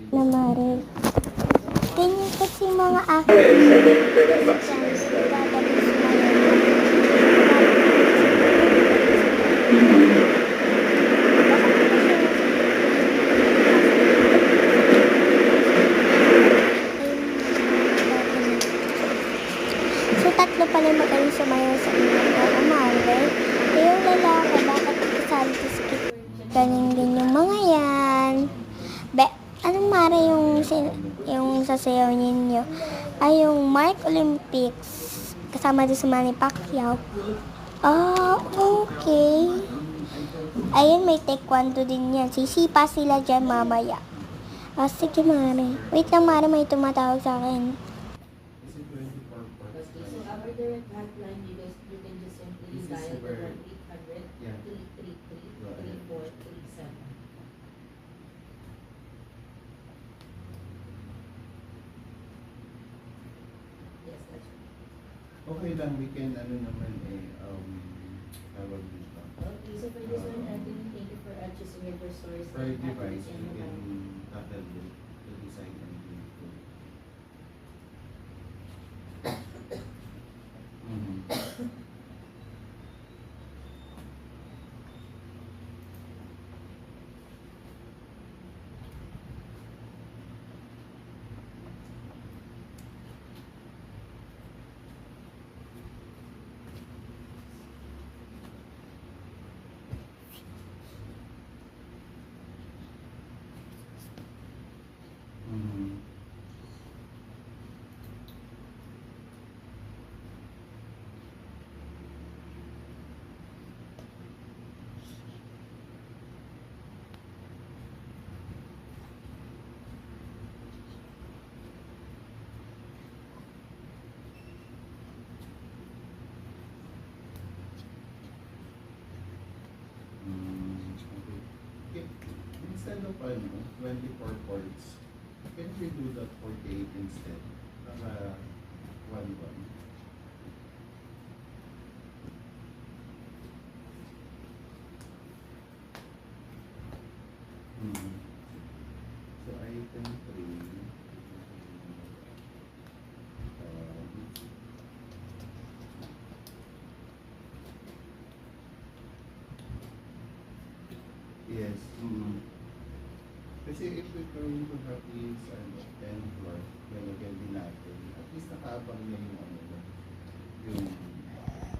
Na Mare. Ganyan kasi mga actors. So, tatlo pala magaling sumayaw sa inyo ko, Mare. Yung lalaki, bakit kasali sa skit? Galing din yung mga yan. Anong Mare yung sasayaw ninyo? Ay, yung Mark Olympics. Kasama din sa Manny Pacquiao. Ah, okay. Ayun, may taekwondo din yan. Sisipa sila dyan mamaya. Ah, sige, Mare. Wait lang, Mare. May tumatawag sa akin. So our direct hotline, you can just simply dial the 1-800-333-3437. Yes, that's right. Okay lang, we can naman tawag dito. Okay, so for this one, Anthony, thank you for choosing your first source. Per device, we can tackle the design and the okay. Instead of 24 chords, can we do that 48 instead? Para 1-1. So item 3. Yes. Kasi if we're going to have this 10 floor, lalagyan din natin. At least nakaabang na yung